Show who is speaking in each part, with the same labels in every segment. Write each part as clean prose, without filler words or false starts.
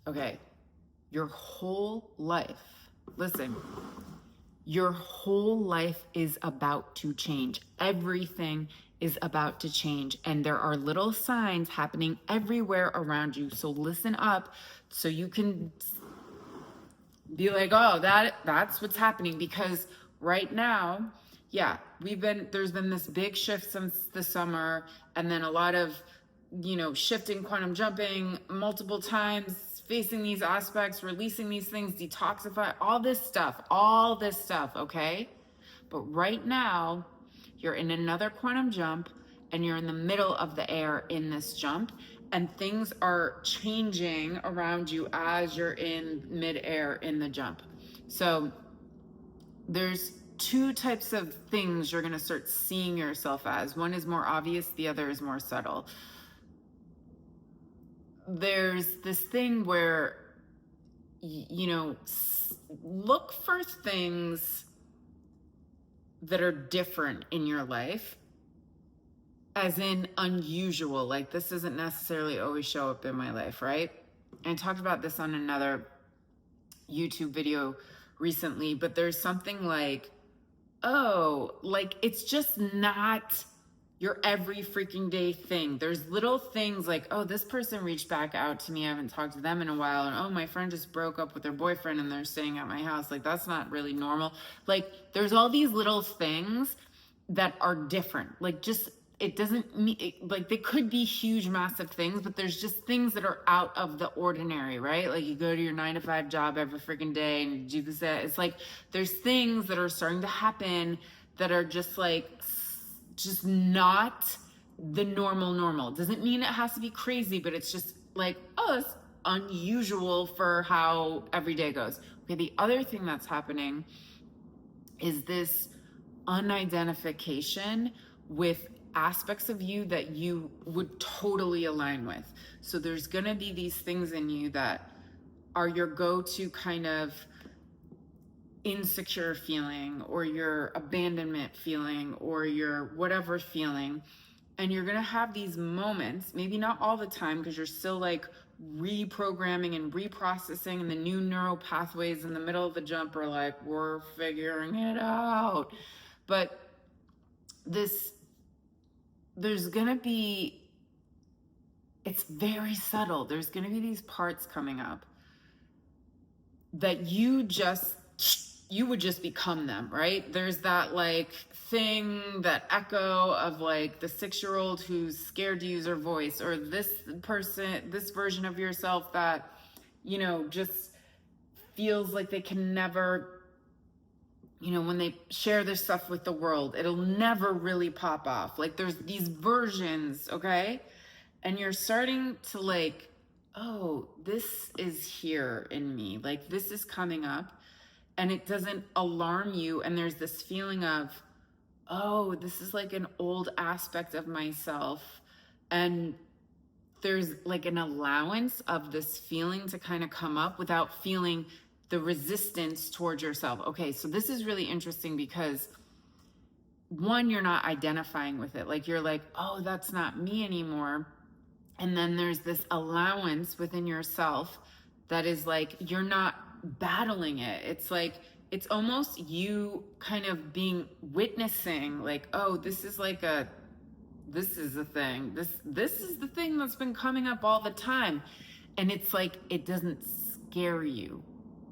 Speaker 1: Okay, your whole life, listen, your whole life is about to change. Everything is about to change. And there are little signs happening everywhere around you. So listen up so you can be like, oh, that's what's happening. Because right now, yeah, there's been this big shift since the summer, and then a lot of, shifting, quantum jumping multiple times, facing these aspects, releasing these things, detoxify, all this stuff, okay? But right now, you're in another quantum jump, and you're in the middle of the air in this jump, and things are changing around you as you're in midair in the jump. So there's two types of things you're going to start seeing yourself as. One is more obvious, the other is more subtle. There's this thing where, look for things that are different in your life, as in unusual. Like, this doesn't necessarily always show up in my life, right? And I talked about this on another YouTube video recently, but there's something like, oh, like, it's just not your every freaking day thing. There's little things like, oh, this person reached back out to me, I haven't talked to them in a while, and oh, my friend just broke up with their boyfriend and they're staying at my house. Like, that's not really normal. Like, there's all these little things that are different. Like, just, it doesn't mean, like, they could be huge, massive things, but there's just things that are out of the ordinary, right? Like, you go to your 9-to-5 job every freaking day and you do this, that. It's like, there's things that are starting to happen that are just like, just not the normal. Doesn't mean it has to be crazy, but it's just like, oh, it's unusual for how every day goes. Okay, the other thing that's happening is this unidentification with aspects of you that you would totally align with. So there's gonna be these things in you that are your go-to kind of insecure feeling, or your abandonment feeling, or your whatever feeling. And you're gonna have these moments, maybe not all the time, because you're still like reprogramming and reprocessing, and the new neural pathways in the middle of the jump are like, we're figuring it out. But there's gonna be, it's very subtle. There's gonna be these parts coming up that you would just become them, right? There's that like thing, that echo of like the 6-year-old who's scared to use her voice, or this person, this version of yourself that, just feels like they can never, when they share this stuff with the world, it'll never really pop off. Like, there's these versions, okay? And you're starting to like, oh, this is here in me. Like, this is coming up, and it doesn't alarm you. And there's this feeling of, oh, this is like an old aspect of myself. And there's like an allowance of this feeling to kind of come up without feeling the resistance towards yourself. Okay, so this is really interesting because, one, you're not identifying with it. Like, you're like, oh, that's not me anymore. And then there's this allowance within yourself that is like, you're not battling it. It's like, it's almost you kind of being witnessing, like, oh, this is the thing. This is the thing that's been coming up all the time. And it's like, it doesn't scare you.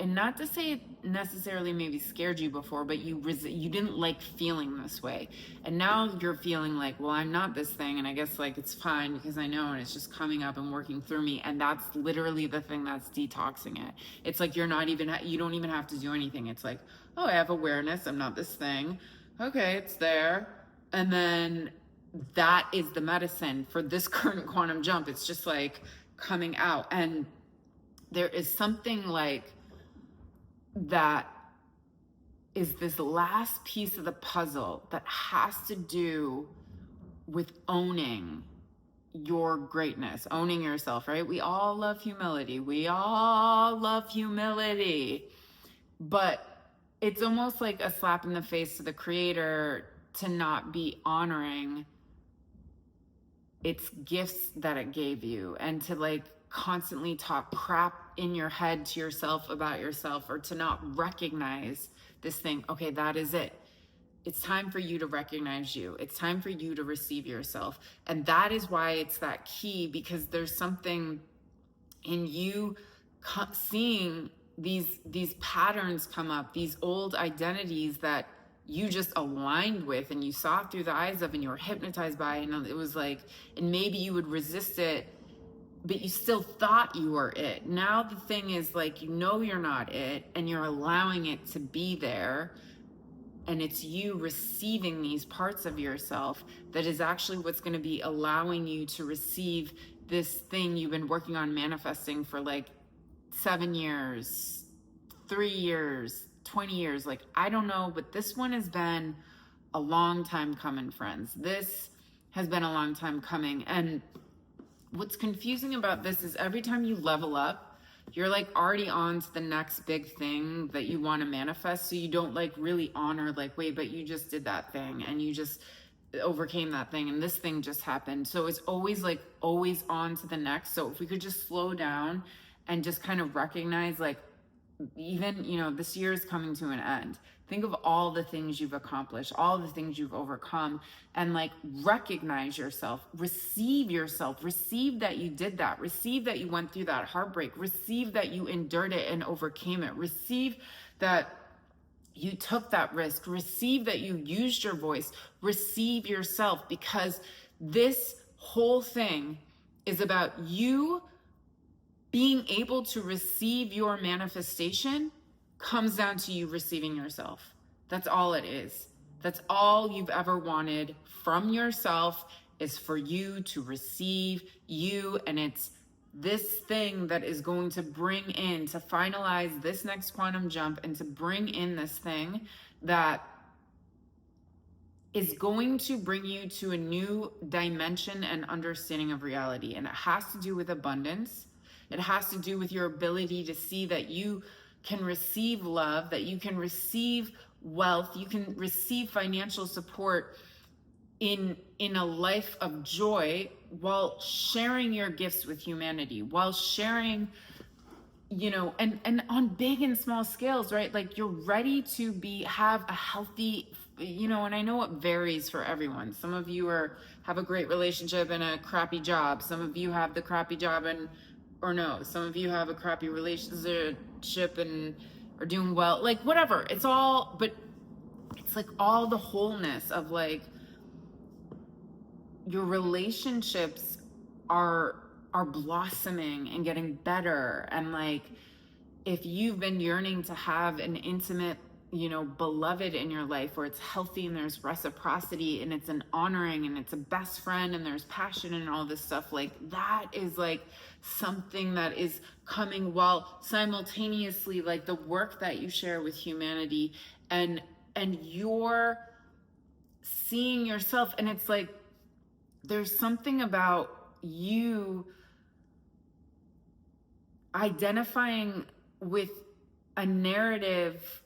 Speaker 1: And not to say it necessarily maybe scared you before, but you didn't like feeling this way. And now you're feeling like, well, I'm not this thing, and I guess like it's fine because I know, and it's just coming up and working through me. And that's literally the thing that's detoxing it. It's like, you don't even have to do anything. It's like, oh, I have awareness. I'm not this thing. Okay, it's there. And then that is the medicine for this current quantum jump. It's just like coming out. And there is something like that is this last piece of the puzzle that has to do with owning your greatness, owning yourself, right? We all love humility. But it's almost like a slap in the face to the creator to not be honoring its gifts that it gave you, and to like constantly talk crap in your head to yourself about yourself, or to not recognize this thing. Okay, that is it. It's time for you to recognize you. It's time for you to receive yourself. And that is why it's that key, because there's something in you seeing these patterns come up, these old identities that you just aligned with and you saw through the eyes of and you were hypnotized by, and it was like, and maybe you would resist it, but you still thought you were it. Now the thing is, like, you know you're not it, and you're allowing it to be there, and it's you receiving these parts of yourself that is actually what's going to be allowing you to receive this thing you've been working on manifesting for like 7 years, 3 years, 20 years. Like, I don't know, but this one has been a long time coming, friends. This has been a long time coming. And what's confusing about this is every time you level up, you're like already on to the next big thing that you want to manifest. So you don't like really honor, like, wait, but you just did that thing and you just overcame that thing and this thing just happened. So it's always like always on to the next. So if we could just slow down and just kind of recognize, like, even, you know, this year is coming to an end. Think of all the things you've accomplished, all the things you've overcome, and like recognize yourself, receive that you did that, receive that you went through that heartbreak, receive that you endured it and overcame it, receive that you took that risk, receive that you used your voice, receive yourself, because this whole thing is about you being able to receive your manifestation. Comes down to you receiving yourself. That's all it is. That's all you've ever wanted from yourself, is for you to receive you. And it's this thing that is going to bring in, to finalize this next quantum jump, and to bring in this thing that is going to bring you to a new dimension and understanding of reality. And it has to do with abundance. It has to do with your ability to see that you can receive love, that you can receive wealth, you can receive financial support in a life of joy, while sharing your gifts with humanity, while sharing, you know, and on big and small scales, right? Like, you're ready to have a healthy, you know, and I know it varies for everyone. Some of you have a great relationship and a crappy job. Some of you have the crappy job some of you have a crappy relationship and are doing well, like, whatever. It's all, but it's like all the wholeness of, like, your relationships are blossoming and getting better. And like, if you've been yearning to have an intimate, you know, beloved in your life where it's healthy and there's reciprocity and it's an honoring and it's a best friend and there's passion and all this stuff, like, that is like something that is coming, while simultaneously, like, the work that you share with humanity, and you're seeing yourself. And it's like, there's something about you identifying with a narrative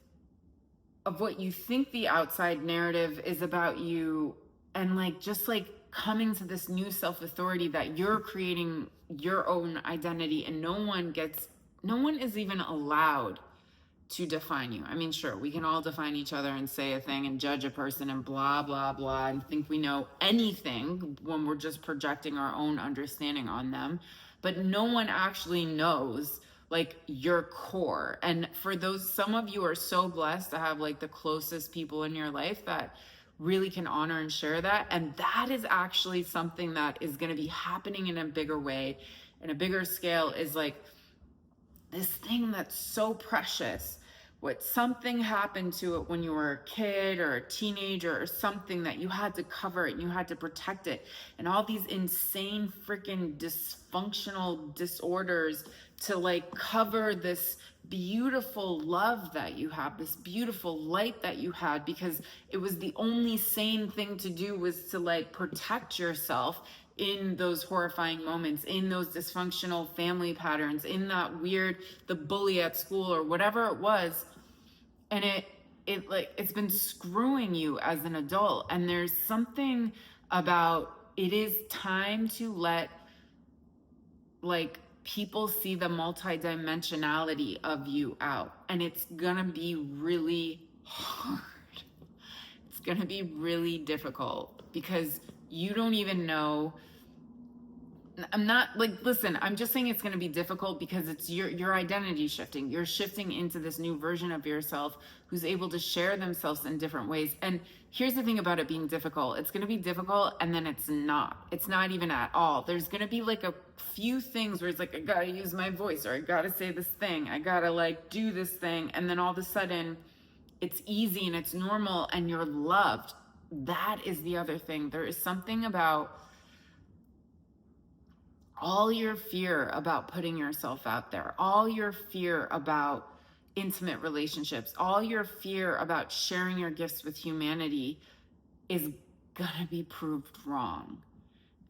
Speaker 1: of what you think the outside narrative is about you, and like, just like coming to this new self-authority that you're creating your own identity, and no one is even allowed to define you. I mean, sure, we can all define each other and say a thing and judge a person and blah, blah, blah, and think we know anything when we're just projecting our own understanding on them. But no one actually knows, like, your core. And for some of you are so blessed to have like the closest people in your life that really can honor and share that. And that is actually something that is going to be happening in a bigger way, in a bigger scale, is like this thing that's so precious. What something happened to it when you were a kid or a teenager or something, that you had to cover it and you had to protect it, and all these insane freaking dysfunctional disorders to like cover this beautiful love that you have, this beautiful light that you had, because it was the only sane thing to do, was to like protect yourself in those horrifying moments, in those dysfunctional family patterns, in that weird, the bully at school or whatever it was. And it's been screwing you as an adult. And there's something about, it is time to let like people see the multidimensionality of you out, and it's gonna be really hard. It's gonna be really difficult because you don't even know. I'm not like, listen, I'm just saying it's going to be difficult because it's your identity shifting. You're shifting into this new version of yourself who's able to share themselves in different ways. And here's the thing about it being difficult. It's going to be difficult, and then it's not. It's not even at all. There's going to be like a few things where it's like, I got to use my voice, or I got to say this thing. I got to like do this thing. And then all of a sudden it's easy and it's normal and you're loved. That is the other thing. There is something about all your fear about putting yourself out there, all your fear about intimate relationships, all your fear about sharing your gifts with humanity is gonna be proved wrong.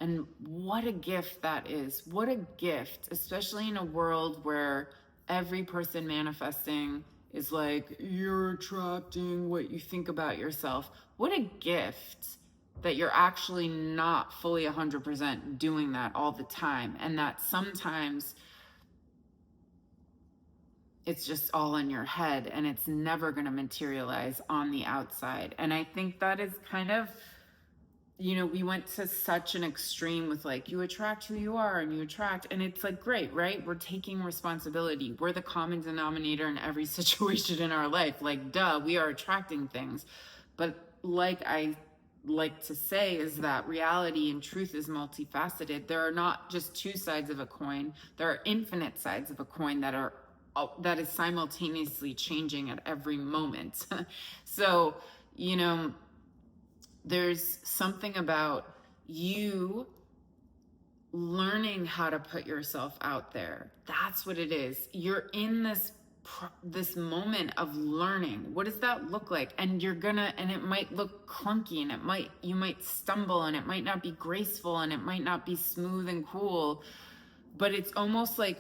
Speaker 1: And what a gift that is. What a gift, especially in a world where every person manifesting is like, you're attracting what you think about yourself. What a gift that you're actually not fully 100% doing that all the time, and that sometimes it's just all in your head and it's never going to materialize on the outside. And I think that is kind of, we went to such an extreme with like, you attract who you are and you attract, and it's like, great, right? We're taking responsibility. We're the common denominator in every situation in our life. Like, duh, we are attracting things. But like I like to say is that reality and truth is multifaceted. There are not just two sides of a coin. There are infinite sides of a coin that is simultaneously changing at every moment. So, there's something about you learning how to put yourself out there. That's what it is. You're in this moment of learning. What does that look like? And and it might look clunky, and you might stumble, and it might not be graceful, and it might not be smooth and cool, but it's almost like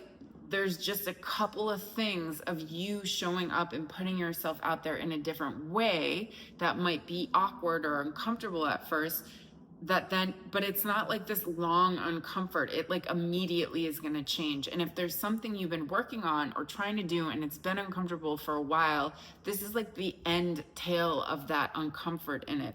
Speaker 1: there's just a couple of things of you showing up and putting yourself out there in a different way that might be awkward or uncomfortable at first, but it's not like this long uncomfort. It like immediately is going to change. And if there's something you've been working on or trying to do and it's been uncomfortable for a while, this is like the end tail of that uncomfort in it.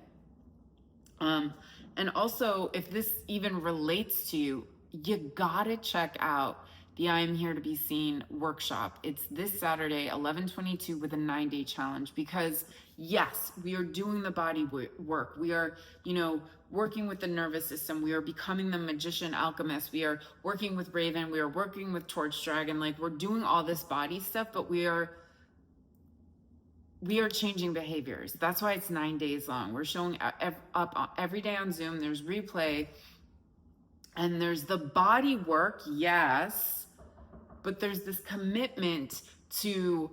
Speaker 1: And also, if this even relates to you, you gotta check out the I Am Here to Be Seen workshop. It's this Saturday, 11/22, with a 9-day challenge, because yes, we are doing the body work. We are, working with the nervous system. We are becoming the magician alchemist. We are working with Raven. We are working with Torch Dragon. Like, we're doing all this body stuff, but we are changing behaviors. That's why it's 9 days long. We're showing up every day on Zoom. There's replay, and there's the body work, yes, but there's this commitment to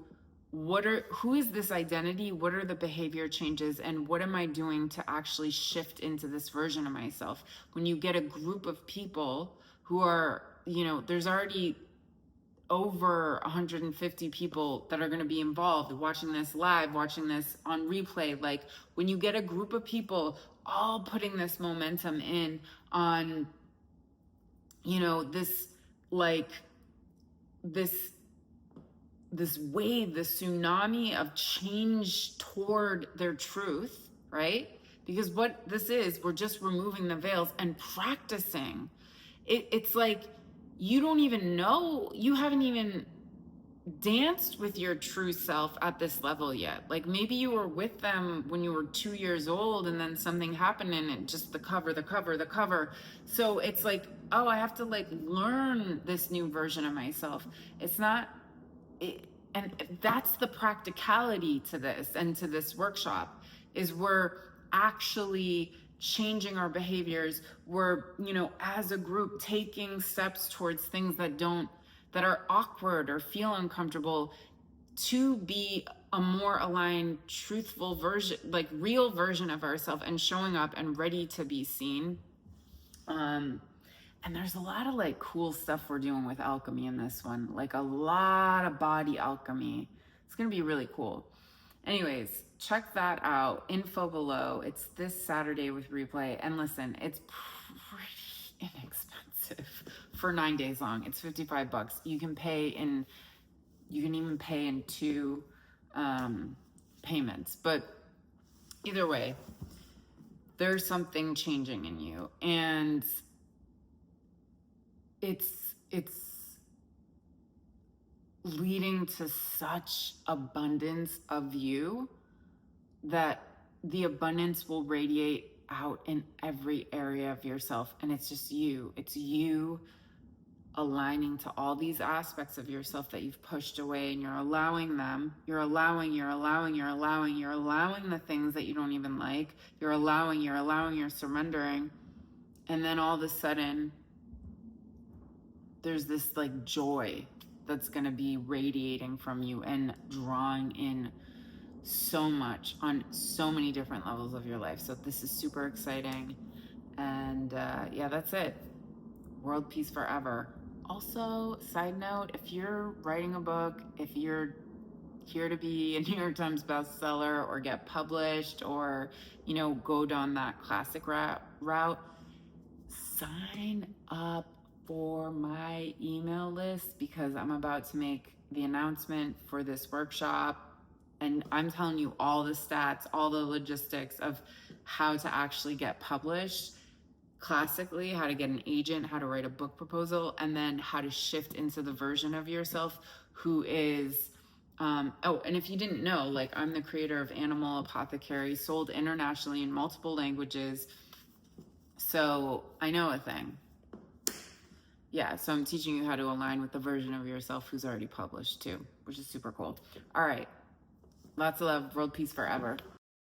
Speaker 1: who is this identity? What are the behavior changes? And what am I doing to actually shift into this version of myself? When you get a group of people who are, there's already over 150 people that are going to be involved watching this live, watching this on replay. Like, when you get a group of people all putting this momentum in on, this wave, this tsunami of change toward their truth, right? Because what this is, we're just removing the veils and practicing. It's like, you don't even know, you haven't even danced with your true self at this level yet. Like, maybe you were with them when you were 2 years old and then something happened and it just the cover. So it's like, oh, I have to like learn this new version of myself. And that's the practicality to this and to this workshop, is we're actually changing our behaviors. We're, as a group, taking steps towards things that are awkward or feel uncomfortable, to be a more aligned, truthful version, like real version of ourselves, and showing up and ready to be seen. And there's a lot of like cool stuff we're doing with alchemy in this one, like a lot of body alchemy. It's going to be really cool. Anyways, check that out. Info below. It's this Saturday with replay. And listen, it's pretty inexpensive for 9 days long. It's $55. You can even pay in two payments. But either way, there's something changing in you, and it's leading to such abundance of you that the abundance will radiate out in every area of yourself. And it's just you. It's you aligning to all these aspects of yourself that you've pushed away, and you're allowing them. You're allowing the things that you don't even like. You're surrendering. And then all of a sudden, there's this like joy that's going to be radiating from you and drawing in so much on so many different levels of your life. So this is super exciting. And yeah, that's it. World peace forever. Also, side note, if you're writing a book, if you're here to be a New York Times bestseller or get published, or, you know, go down that classic route, sign up for my email list, because I'm about to make the announcement for this workshop, and I'm telling you all the stats, all the logistics of how to actually get published classically, how to get an agent, how to write a book proposal, and then how to shift into the version of yourself who is oh, and if you didn't know, like, I'm the creator of Animal Apothecary, sold internationally in multiple languages, so I know a thing. Yeah, so I'm teaching you how to align with the version of yourself who's already published too, which is super cool. All right, lots of love, world peace forever.